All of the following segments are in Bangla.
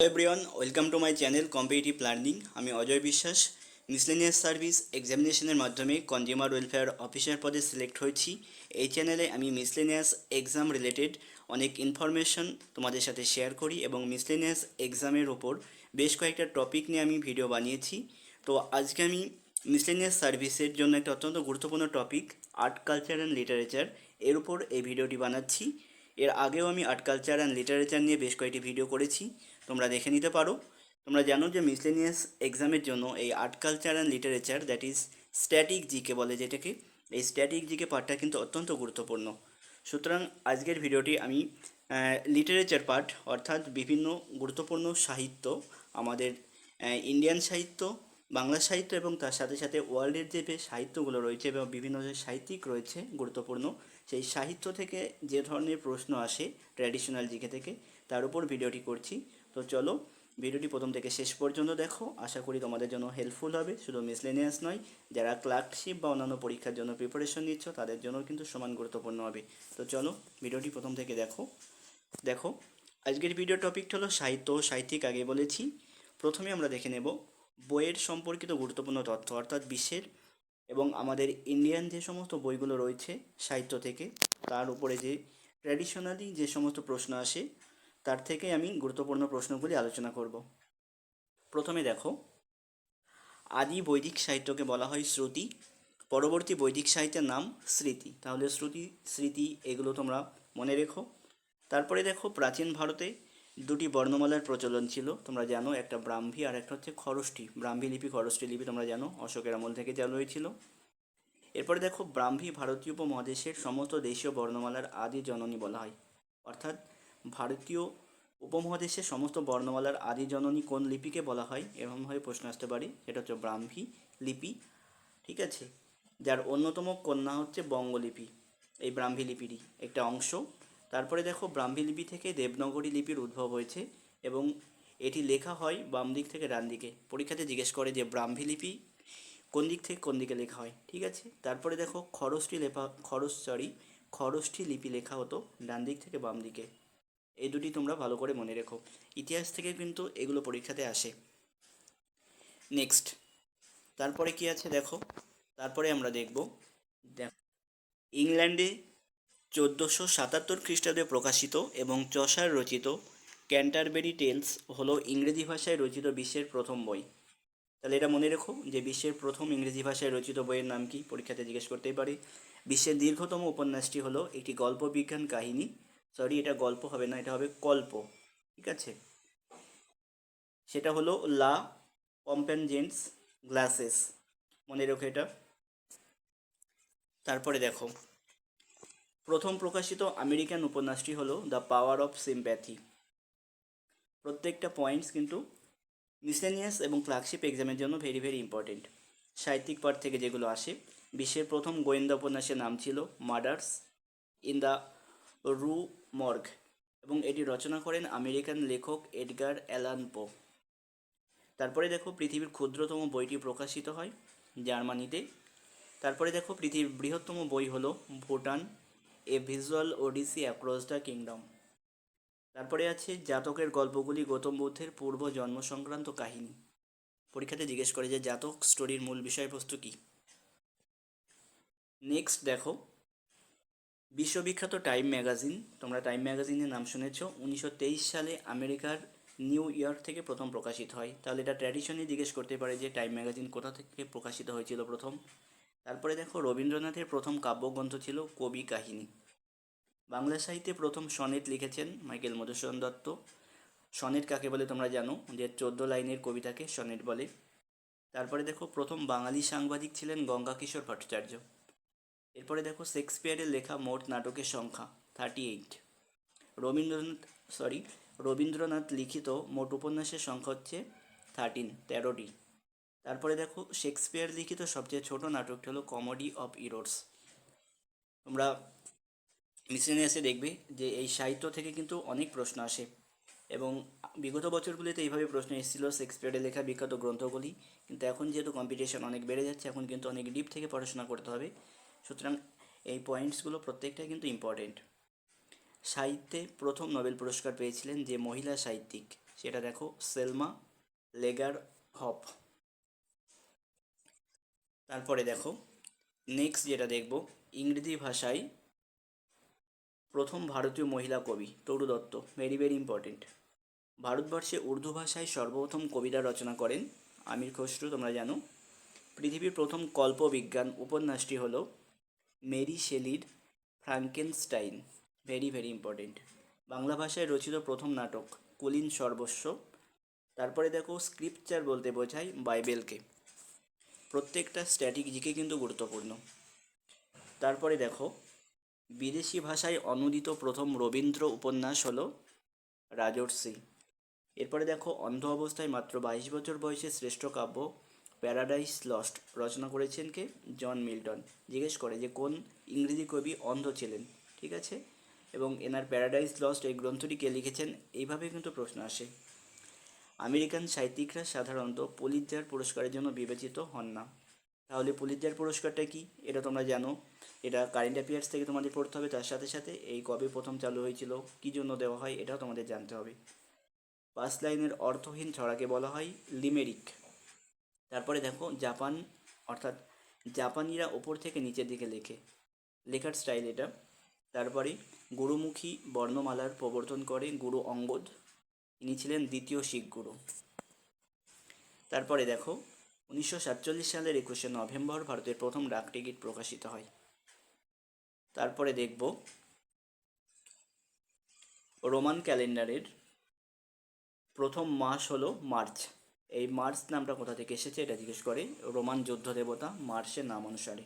Hello everyone, welcome to my channel competitive learning. আমি অজয় বিশ্বাস। মিসলেনিয়াস সার্ভিস এক্সামিনেশনের মাধ্যমে কনজিউমার ওয়েলফেয়ার অফিসার পদে সিলেক্ট হয়েছি। এই চ্যানেলে আমি মিসলেনিয়াস এক্সাম রিলেটেড অনেক ইনফরমেশন তোমাদের সাথে শেয়ার করি এবং মিসলেনিয়াস এক্সামের ওপর বেশ কয়েকটা টপিক নিয়ে আমি ভিডিও বানিয়েছি। তো আজকে আমি মিসলেনিয়াস সার্ভিসের জন্য একটা অত্যন্ত গুরুত্বপূর্ণ topic art culture and literature এর উপর এই ভিডিওটি বানাচ্ছি। এর আগেও আমি আর্ট কালচার অ্যান্ড লিটারেচার নিয়ে বেশ কয়েকটি ভিডিও করেছি, তোমরা দেখে নিতে পারো। তোমরা জানো যে মিসলেনিয়াস এক্সামের জন্য এই art culture and literature, that is static GK বলে যেটাকে, এই স্ট্যাটিক জিকে পার্টটা কিন্তু অত্যন্ত গুরুত্বপূর্ণ। সুতরাং আজকের ভিডিওটি আমি লিটারেচার পার্ট, অর্থাৎ বিভিন্ন গুরুত্বপূর্ণ সাহিত্য, আমাদের ইন্ডিয়ান সাহিত্য, বাংলা সাহিত্য এবং তার সাথে সাথে ওয়ার্ল্ডের যে সাহিত্যগুলো রয়েছে এবং বিভিন্ন যে সাহিত্যিক রয়েছে গুরুত্বপূর্ণ, সেই সাহিত্য থেকে যে ধরনের প্রশ্ন আসে ট্র্যাডিশনাল জিকে থেকে, তার উপর ভিডিওটি করছি। তো চলো ভিডিওটি প্রথম থেকে শেষ পর্যন্ত দেখো, আশা করি তোমাদের জন্য হেল্পফুল হবে। শুধু মিসলেনিয়াস নয়, যারা ক্লার্কশিপ বা অন্যান্য পরীক্ষার জন্য প্রিপারেশন নিচ্ছ তাদের জন্য কিন্তু সমান গুরুত্বপূর্ণ হবে। তো চলো ভিডিওটি প্রথম থেকে দেখো। দেখো, আজকের ভিডিও টপিকটা হলো সাহিত্য ও সাহিত্যিক। আগে বলেছি, প্রথমে আমরা দেখে নেব বইয়ের সম্পর্কিত গুরুত্বপূর্ণ তথ্য, অর্থাৎ বিশ্বের এবং আমাদের ইন্ডিয়ান যে সমস্ত বইগুলো রয়েছে সাহিত্য থেকে, তার উপরে যে ট্র্যাডিশনালি যে সমস্ত প্রশ্ন আসে তার থেকে আমি গুরুত্বপূর্ণ প্রশ্নগুলি আলোচনা করব। প্রথমে দেখো, আদি বৈদিক সাহিত্যকে বলা হয় শ্রুতি, পরবর্তী বৈদিক সাহিত্যের নাম স্মৃতি। তাহলে শ্রুতি, স্মৃতি এগুলো তোমরা মনে রেখো। তারপরে দেখো, প্রাচীন ভারতে দুটি বর্ণমালার প্রচলন ছিল, তোমরা জানো, একটা ব্রাহ্মী আর একটা হচ্ছে খরষ্টি। ব্রাহ্মী লিপি, খরষ্টি লিপি তোমরা জানো অশোকের আমল থেকে চালু হয়েছিল। এরপরে দেখো, ব্রাহ্মী ভারতীয় উপমহাদেশের সমস্ত দেশীয় বর্ণমালার আদি জননী বলা হয়। অর্থাৎ ভারতীয় উপমহাদেশের সমস্ত বর্ণমালার আদি জননী কোন লিপিকে বলা হয়, এরকমভাবে প্রশ্ন আসতে পারে। সেটা হচ্ছে ব্রাহ্মী লিপি, ঠিক আছে, যার অন্যতম কন্যা হচ্ছে বঙ্গলিপি, এই ব্রাহ্মী লিপিরই একটা অংশ। তারপরে দেখো, ব্রাহ্মী লিপি থেকে দেবনাগরী লিপির উদ্ভব হয়েছে এবং এটি লেখা হয় বাম দিক থেকে ডান দিকে। পরীক্ষাতে জিজ্ঞেস করে যে ব্রাহ্মী লিপি কোন দিক থেকে কোন দিকে লেখা হয়, ঠিক আছে। তারপরে দেখো, খরষ্ঠী লিপি লেখা হতো ডান দিক থেকে বাম দিকে। এই দুটি তোমরা ভালো করে মনে রেখো, ইতিহাস থেকে কিন্তু এগুলো পরীক্ষাতে আসে। নেক্সট, তারপরে কি আছে দেখো, তারপরে আমরা দেখব, ইংল্যান্ডে 1477 খ্রিস্টাব্দে প্রকাশিত এবং চসার রচিত ক্যান্টারবেরি টেলস হলো ইংরেজি ভাষায় রচিত বিশ্বের প্রথম বই। তাহলে এটা মনে রেখো যে বিশ্বের প্রথম ইংরেজি ভাষায় রচিত বইয়ের নাম কি, পরীক্ষাতে জিজ্ঞেস করতেই পারে। বিশ্বের দীর্ঘতম উপন্যাসটি হলো একটি গল্প বিজ্ঞান কাহিনী, সরি এটা গল্প হবে না, এটা হবে কল্প, ঠিক আছে, সেটা হলো লা কম্পেনজেন্স গ্লাসেস, মনে রেখো এটা। তারপরে দেখো, প্রথম প্রকাশিত আমেরিকান উপন্যাসটি হলো দ্য পাওয়ার অফ সিম্প্যাথি। প্রত্যেকটা পয়েন্টস কিন্তু মিসলেনিয়াস এবং ক্লার্কশিপ এক্সামের জন্য ভেরি ভেরি ইম্পর্টেন্ট। সাহিত্যিক পাঠ থেকে যেগুলো আসে, বিশ্বের প্রথম গোয়েন্দা উপন্যাসের নাম ছিল মার্ডার্স ইন দ্য রু মর্গ এবং এটি রচনা করেন আমেরিকান লেখক এডগার অ্যালান পো। তারপরে দেখো, পৃথিবীর ক্ষুদ্রতম বইটি প্রকাশিত হয় জার্মানিতে। তারপরে দেখো, পৃথিবীর বৃহত্তম বই হলো Bhutan, a visual odyssey across the kingdom. তারপরে আছে জাতকের গল্পগুলি গৌতম বুদ্ধের পূর্ব জন্ম সংক্রান্ত কাহিনী। পরীক্ষাতে জিজ্ঞেস করে যে জাতক স্টোরির মূল বিষয়বস্তু কী। নেক্সট দেখো, বিশ্ববিখ্যাত টাইম ম্যাগাজিন, তোমরা টাইম ম্যাগাজিনের নাম শুনেছ, 1923 সালে আমেরিকার নিউ ইয়র্ক থেকে প্রথম প্রকাশিত হয়। তাহলে এটা ট্র্যাডিশনে জিজ্ঞেস করতে পারে যে টাইম ম্যাগাজিন কোথা থেকে প্রকাশিত হয়েছিল প্রথম। তারপরে দেখো, রবীন্দ্রনাথের প্রথম কাব্যগ্রন্থ ছিল কবি কাহিনী। বাংলা সাহিত্যে প্রথম সনেট লিখেছেন মাইকেল মধুসূদন দত্ত। সনেট কাকে বলে তোমরা জানো, যে 14 লাইনের কবিতাকে সনেট বলে। তারপরে দেখো, প্রথম বাঙালি সাংবাদিক ছিলেন গঙ্গাকিশোর ভট্টাচার্য। এরপরে দেখো, শেক্সপিয়ারের লেখা মোট নাটকের সংখ্যা 38। রবীন্দ্রনাথ রবীন্দ্রনাথ লিখিত মোট উপন্যাসের সংখ্যা হচ্ছে 13টি। তারপরে দেখো, শেক্সপিয়ার লিখিত সবচেয়ে ছোট নাটকটি হলো কমেডি অফ ইরোর্স। তোমরা মিসেলিনিয়াসে দেখবে যে এই সাহিত্য থেকে কিন্তু অনেক প্রশ্ন আসে এবং বিগত বছরগুলিতে এইভাবে প্রশ্ন এসেছিল শেক্সপিয়ারের লেখা বিখ্যাত গ্রন্থগুলি। কিন্তু এখন যেহেতু কম্পিটিশন অনেক বেড়ে যাচ্ছে, এখন কিন্তু অনেক ডিপ থেকে পড়াশোনা করতে হবে। সুতরাং এই পয়েন্টসগুলো প্রত্যেকটাই কিন্তু ইম্পর্টেন্ট। সাহিত্যে প্রথম নোবেল পুরস্কার পেয়েছিলেন যে মহিলা সাহিত্যিক, সেটা দেখো সেলমা লেগার হপ। তারপরে দেখো নেক্সট যেটা দেখব, ইংরেজি ভাষায় প্রথম ভারতীয় মহিলা কবি তরু দত্ত, ভেরি ভেরি ইম্পর্টেন্ট। ভারতবর্ষে উর্দু ভাষায় সর্বপ্রথম কবিতা রচনা করেন আমির খসরু, তোমরা জানো। পৃথিবীর প্রথম কল্পবিজ্ঞান উপন্যাসটি হল মেরি শেলির Frankenstein, very very important. Bangla ভাষায় রচিত প্রথম নাটক কুলীন সর্বস্ব। তারপরে দেখো স্ক্রিপচার বলতে বোঝায় বাইবেলকে। প্রত্যেকটা স্ট্র্যাটেজিকে কিন্তু গুরুত্বপূর্ণ। তারপরে দেখো বিদেশি ভাষায় অনূদিত প্রথম রবীন্দ্র উপন্যাস হলো রাজর্ষি। এরপরে দেখো অন্ধ অবস্থায় মাত্র 22 বছর বয়সে শ্রেষ্ঠ কাব্য প্যারাডাইস লস্ট রচনা করেছেন কে? John Milton. জিজ্ঞেস করে যে কোন ইংরেজি কবি অন্ধ ছিলেন, ঠিক আছে, এবং এনার প্যারাডাইস লস্ট এই গ্রন্থটি কে লিখেছেন, এইভাবে কিন্তু প্রশ্ন আসে। আমেরিকান সাহিত্যিকরা সাধারণত পুলিৎজার পুরস্কারের জন্য বিবেচিত হন না। তাহলে পুলিৎজার পুরস্কারটা কি, এটা তোমরা জানো। এটা কারেন্ট অ্যাফেয়ার্স থেকে তোমাদের পড়তে হবে। তার সাথে সাথে এই কবে প্রথম চালু হয়েছিল, কী জন্য দেওয়া হয়, এটাও তোমাদের জানতে হবে। 5 লাইনের অর্থহীন ছড়াকে বলা হয় লিমেরিক। তারপরে দেখো জাপান, অর্থাৎ জাপানিরা ওপর থেকে নিচের দিকে লেখে, লেখার স্টাইল এটা। তারপরে গুরুমুখী বর্ণমালার প্রবর্তন করে গুরু অঙ্গদ, ইনি ছিলেন দ্বিতীয় শিখ গুরু। তারপরে দেখো 1947 সালের 21শে নভেম্বর ভারতের প্রথম ডাক টিকিট প্রকাশিত হয়। তারপরে দেখব রোমান ক্যালেন্ডারের প্রথম মাস হলো মার্চ। এই মার্চ নামটা কোথা থেকে এসেছে এটা জিজ্ঞেস করে, রোমান যুদ্ধ দেবতা মার্চের নাম অনুসারে।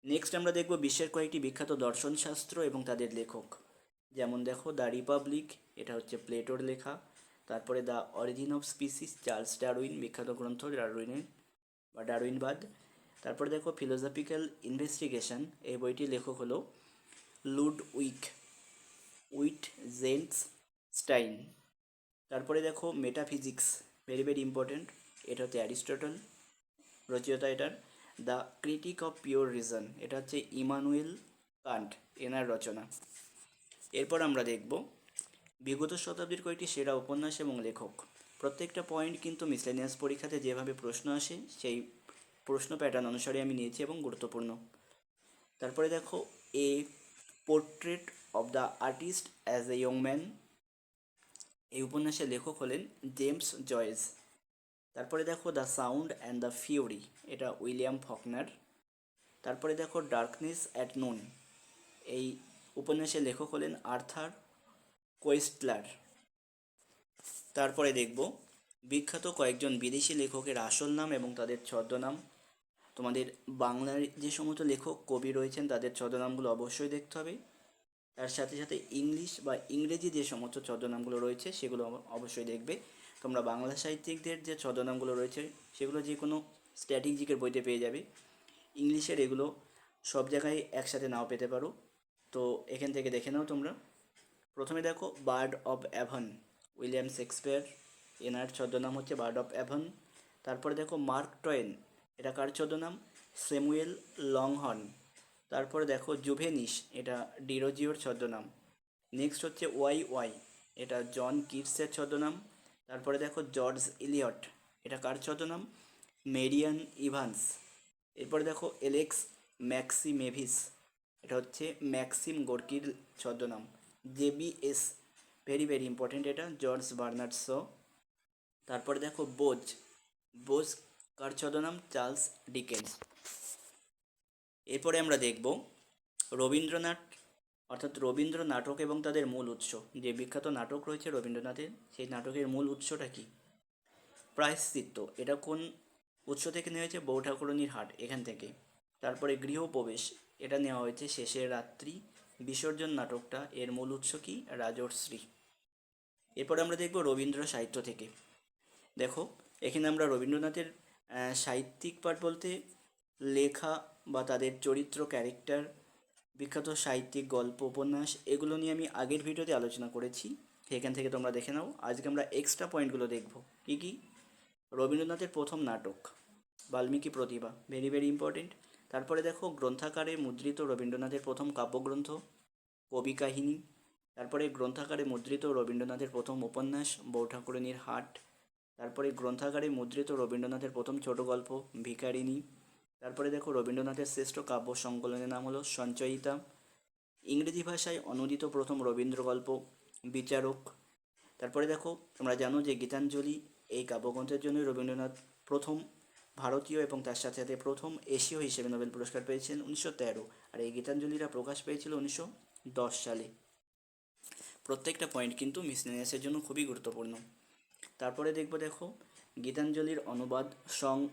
নেক্সট আমরা দেখব বিশ্বের কয়েকটি বিখ্যাত দর্শনশাস্ত্র এবং তাদের লেখক। যেমন দেখো দ্য রিপাবলিক, এটা হচ্ছে প্লেটোর লেখা। তারপরে the origin of species, Charles Darwin, বিখ্যাত গ্রন্থ ডারউইনের বা ডারউইনবাদ। তারপরে দেখো ফিলোসফিক্যাল ইনভেস্টিগেশন, এই বইটির লেখক হলো উইট জেন্টস স্টাইন। তারপরে দেখো মেটাফিজিক্স, ভেরি ভেরি ইম্পর্টেন্ট, এটা হচ্ছে অ্যারিস্টটল রচয়িতা এটার। The critic of pure reason, এটা হচ্ছে ইমানুয়েল কান্ট, এনার রচনা। এরপর আমরা দেখব বিগত শতাব্দীর কয়েকটি সেরা উপন্যাস এবং লেখক। প্রত্যেকটা পয়েন্ট কিন্তু মিসলেনিয়াস পরীক্ষাতে যেভাবে প্রশ্ন আসে সেই প্রশ্ন প্যাটার্ন অনুসারে আমি নিয়েছি এবং গুরুত্বপূর্ণ। তারপরে দেখো a portrait of the artist as a young man, এই উপন্যাসের লেখক হলেন জেমস জয়েস। তারপরে দেখো the sound and the fury, এটা উইলিয়াম ফকনার। তারপরে দেখো ডার্কনেস অ্যাট নুন, এই উপন্যাসের লেখক হলেন আর্থার কোয়েস্টলার। তারপরে দেখব বিখ্যাত কয়েকজন বিদেশি লেখকের আসল নাম এবং তাদের ছদ্মনাম। তোমাদের বাংলার যে সমস্ত লেখক কবি রয়েছেন তাদের ছদ্মনামগুলো অবশ্যই দেখতে হবে। তার সাথে সাথে ইংলিশ বা ইংরেজি যে সমস্ত ছদ্মনামগুলো রয়েছে সেগুলো অবশ্যই দেখবে। তোমরা বাংলা সাহিত্যিকদের যে ছদ্মনামগুলো রয়েছে সেগুলো যে কোনো স্ট্র্যাটেজিকের বইতে পেয়ে যাবে। ইংলিশের এগুলো সব জায়গায় একসাথে নাও পেতে পারো, তো এখান থেকে দেখে নাও তোমরা। প্রথমে দেখো bird of Avon, William Shakespeare, এনার ছদ্মনাম হচ্ছে বার্ড অফ অ্যাভন। তারপরে দেখো মার্ক টয়েন, এটা কার ছদ্মনাম? Samuel longhorn. তারপরে দেখো জুভেনিস, এটা ডিরোজিওর ছদ্মনাম। নেক্সট হচ্ছে ওয়াই ওয়াই, এটা জন কিটসের ছদ্মনাম। তারপরে দেখো জর্জ ইলিয়ট, এটা কার ছদ্মনাম? মেরিয়ান ইভান্স। এরপরে দেখো এলেক্স ম্যাক্সিমেভিস, এটা হচ্ছে ম্যাক্সিম গোর্কির ছদ্মনাম। জেবিএস, ভেরি ভেরি ইম্পর্টেন্ট, এটা জর্জ বার্নার্ড শ। তারপরে দেখো বোজ কার ছদ্মনাম? Charles Dickens. এরপরে আমরা দেখব রবীন্দ্রনাথ, অর্থাৎ রবীন্দ্র নাটক এবং তাদের মূল উৎস। যে বিখ্যাত নাটক রয়েছে রবীন্দ্রনাথের, সেই নাটকের মূল উৎসটা কি? প্রায়শ্চিত্ত, এটা কোন উৎস থেকে নেওয়া হয়েছে? বউ ঠাকুরনীর হাট, এখান থেকে। তারপরে গৃহপ্রবেশ, এটা নেওয়া হয়েছে শেষের রাত্রি। বিসর্জন নাটকটা, এর মূল উৎস কি? রাজর্ষি। এরপরে আমরা দেখব রবীন্দ্র সাহিত্য থেকে। দেখো এখানে আমরা রবীন্দ্রনাথের সাহিত্যিক পাঠ বলতে লেখা বা তাদের চরিত্র, ক্যারেক্টার, বিখ্যাত সাহিত্যিক গল্প, উপন্যাস, এগুলো নিয়ে আমি আগের ভিডিওতে আলোচনা করেছি, সেখান থেকে তোমরা দেখে নাও। আজকে আমরা এক্সট্রা পয়েন্টগুলো দেখব। কী কী? রবীন্দ্রনাথের প্রথম নাটক বাল্মীকি প্রতিভা, ভেরি ভেরি ইম্পর্টেন্ট। তারপরে দেখো গ্রন্থাকারে মুদ্রিত রবীন্দ্রনাথের প্রথম কাব্যগ্রন্থ কবি কাহিনী। তারপরে গ্রন্থাগারে মুদ্রিত রবীন্দ্রনাথের প্রথম উপন্যাস বউ-ঠাকুরানীর হাট। তারপরে গ্রন্থাগারে মুদ্রিত রবীন্দ্রনাথের প্রথম ছোট গল্প ভিখারিণী। তারপরে দেখো রবীন্দ্রনাথের শ্রেষ্ঠ কাব্য সংকলনের নাম হলো সঞ্চয়িতা। ইংরেজি ভাষায় অনূদিত প্রথম রবীন্দ্র গল্প বিচারক। তারপরে দেখো তোমরা জানো যে গীতাঞ্জলি এই কাব্যগ্রন্থের জন্যই রবীন্দ্রনাথ প্রথম ভারতীয় এবং তার সাথে সাথে প্রথম এশীয় হিসেবে নোবেল পুরস্কার পেয়েছিলেন 1913। আর এই গীতাঞ্জলিটা প্রকাশ পেয়েছিল 1910 সালে। প্রত্যেকটা পয়েন্ট কিন্তু মিসলেনিয়াসের জন্য খুবই গুরুত্বপূর্ণ। তারপরে দেখো গীতাঞ্জলির অনুবাদ সং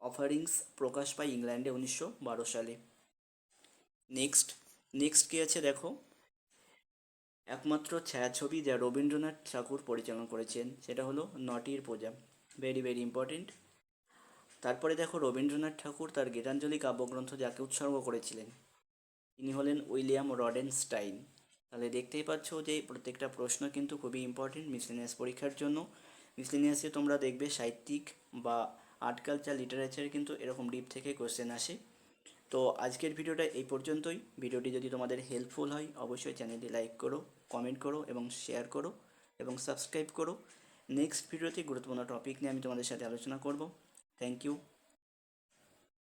অফারিংস প্রকাশ পায় ইংল্যান্ডে 1912 সালে। নেক্সট কী আছে দেখো, একমাত্র ছায়াছবি যা রবীন্দ্রনাথ ঠাকুর পরিচালনা করেছেন সেটা হলো নটির প্রজা। Very very important. তারপরে দেখো রবীন্দ্রনাথ ঠাকুর তার গীতাঞ্জলি কাব্যগ্রন্থ যাকে উৎসর্গ করেছিলেন তিনি হলেন উইলিয়াম রডেনস্টাইন। তাহলে দেখতেই পাচ্ছ যে প্রত্যেকটা প্রশ্ন কিন্তু খুবই ইম্পর্টেন্ট মিসলেনিয়াস পরীক্ষার জন্য। মিসলেনিয়াসে তোমরা দেখবে সাহিত্যিক বা আর্ট কালচার লিটারেচার কিন্তু এরকম ডিপ থেকে কোশ্চেন আসে। তো আজকের ভিডিওটা এই পর্যন্তই। ভিডিওটি যদি তোমাদের হেল্পফুল হয় অবশ্যই চ্যানেলটি লাইক করো, কমেন্ট করো এবং শেয়ার করো এবং সাবস্ক্রাইব করো। নেক্সট ভিডিওতে গুরুত্বপূর্ণ টপিক নিয়ে আমি তোমাদের সাথে আলোচনা করব। Thank you.